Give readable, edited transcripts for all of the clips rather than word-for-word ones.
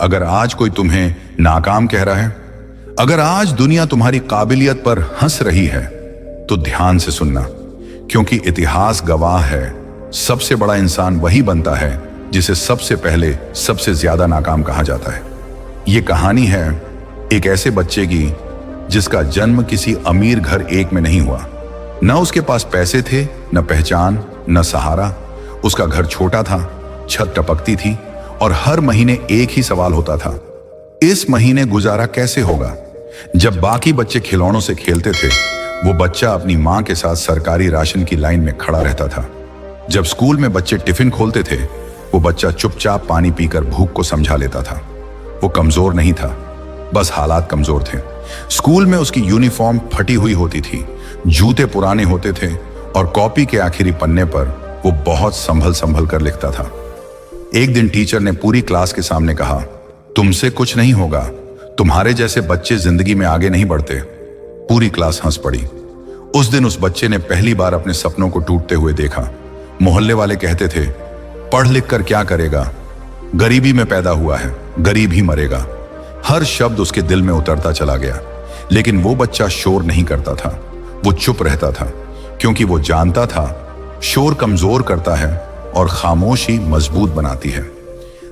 अगर आज कोई तुम्हें नाकाम कह रहा है, अगर आज दुनिया तुम्हारी काबिलियत पर हंस रही है, तो ध्यान से सुनना, क्योंकि इतिहास गवाह है, सबसे बड़ा इंसान वही बनता है जिसे सबसे पहले सबसे ज्यादा नाकाम कहा जाता है। ये कहानी है एक ऐसे बच्चे की जिसका जन्म किसी अमीर घर एक में नहीं हुआ। न उसके पास पैसे थे, न पहचान, न सहारा। उसका घर छोटा था, छत टपकती थी और हर महीने एक ही सवाल होता था, इस महीने गुजारा कैसे होगा। जब बाकी बच्चे खिलौनों से खेलते थे, वो बच्चा अपनी मां के साथ सरकारी राशन की लाइन में खड़ा रहता था। जब स्कूल में बच्चे टिफिन खोलते थे, वो बच्चा चुपचाप पानी पीकर भूख को समझा लेता था। वो कमजोर नहीं था, बस हालात कमजोर थे। स्कूल में उसकी यूनिफॉर्म फटी हुई होती थी, जूते पुराने होते थे और कॉपी के आखिरी पन्ने पर वो बहुत संभल संभल कर लिखता था। एक दिन टीचर ने पूरी क्लास के सामने कहा, तुमसे कुछ नहीं होगा, तुम्हारे जैसे बच्चे जिंदगी में आगे नहीं बढ़ते। पूरी क्लास हंस पड़ी। उस दिन उस बच्चे ने पहली बार अपने सपनों को टूटते हुए देखा। मोहल्ले वाले कहते थे, पढ़ लिख कर क्या करेगा, गरीबी में पैदा हुआ है, गरीब ही मरेगा। हर शब्द उसके दिल में उतरता चला गया, लेकिन वो बच्चा शोर नहीं करता था, वो चुप रहता था, क्योंकि वो जानता था शोर कमजोर करता है और खामोशी मजबूत बनाती है।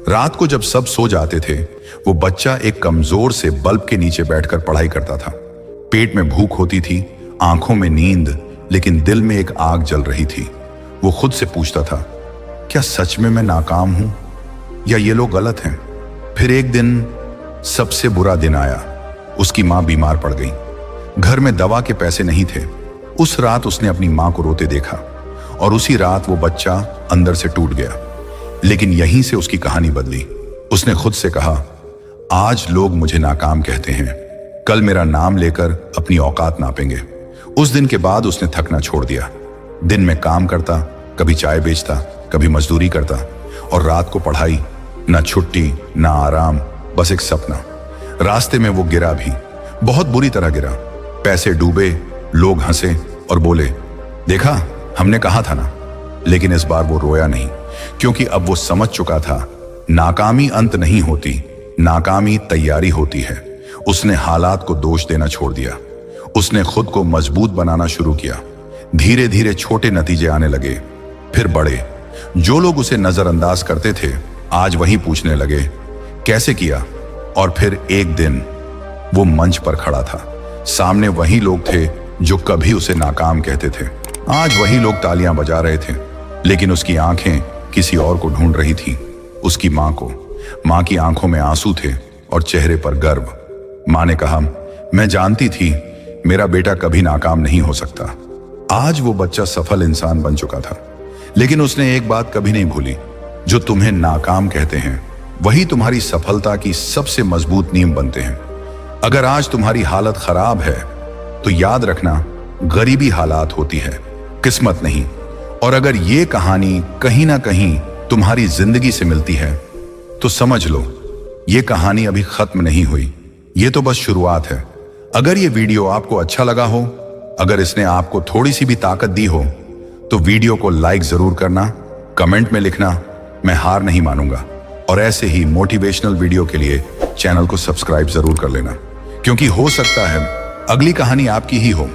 रात को जब सब सो जाते थे, वो बच्चा एक कमजोर से बल्ब के नीचे बैठकर पढ़ाई करता था। पेट में भूख होती थी, आंखों में नींद, लेकिन दिल में एक आग जल रही थी। वो खुद से पूछता था, क्या सच में मैं नाकाम हूं या ये लोग गलत हैं। फिर एक दिन सबसे बुरा दिन आया। उसकी मां बीमार पड़ गई। घर में दवा के पैसे नहीं थे। उस रात उसने अपनी मां को रोते देखा और उसी रात वो बच्चा अंदर से टूट गया। लेकिन यहीं से उसकी कहानी बदली। उसने खुद से कहा, आज लोग मुझे नाकाम कहते हैं, कल मेरा नाम लेकर अपनी औकात नापेंगे। उस दिन के बाद उसने थकना छोड़ दिया। दिन में काम करता, कभी चाय बेचता, कभी मजदूरी करता, और रात को पढ़ाई, ना छुट्टी ना आराम, बस एक सपना। रास्ते में वो गिरा भी, बहुत बुरी तरह गिरा। पैसे डूबे, लोग हंसे और बोले, देखा हमने कहा था ना। लेकिन इस बार वो रोया नहीं, क्योंकि अब वो समझ चुका था, नाकामी अंत नहीं होती, नाकामी तैयारी होती है। उसने हालात को दोष देना छोड़ दिया। उसने खुद को मजबूत बनाना शुरू किया। धीरे धीरे छोटे नतीजे आने लगे, फिर बड़े। जो लोग उसे नजरअंदाज करते थे, आज वही पूछने लगे, कैसे किया। और फिर एक दिन वो मंच पर खड़ा था। सामने वही लोग थे जो कभी उसे नाकाम कहते थे। आज वही लोग तालियां बजा रहे थे, लेकिन उसकी आंखें किसी और को ढूंढ रही थी, उसकी मां को। मां की आंखों में आंसू थे और चेहरे पर गर्व। मां ने कहा, मैं जानती थी मेरा बेटा कभी नाकाम नहीं हो सकता। आज वो बच्चा सफल इंसान बन चुका था, लेकिन उसने एक बात कभी नहीं भूली, जो तुम्हें नाकाम कहते हैं वही तुम्हारी सफलता की सबसे मजबूत नींव बनते हैं। अगर आज तुम्हारी हालत खराब है, तो याद रखना, गरीबी हालात होती है, किस्मत नहीं। और अगर ये कहानी कहीं ना कहीं तुम्हारी जिंदगी से मिलती है, तो समझ लो ये कहानी अभी खत्म नहीं हुई, ये तो बस शुरुआत है। अगर ये वीडियो आपको अच्छा लगा हो, अगर इसने आपको थोड़ी सी भी ताकत दी हो, तो वीडियो को लाइक जरूर करना, कमेंट में लिखना, मैं हार नहीं मानूंगा। और ऐसे ही मोटिवेशनल वीडियो के लिए चैनल को सब्सक्राइब जरूर कर लेना, क्योंकि हो सकता है अगली कहानी आपकी ही हो।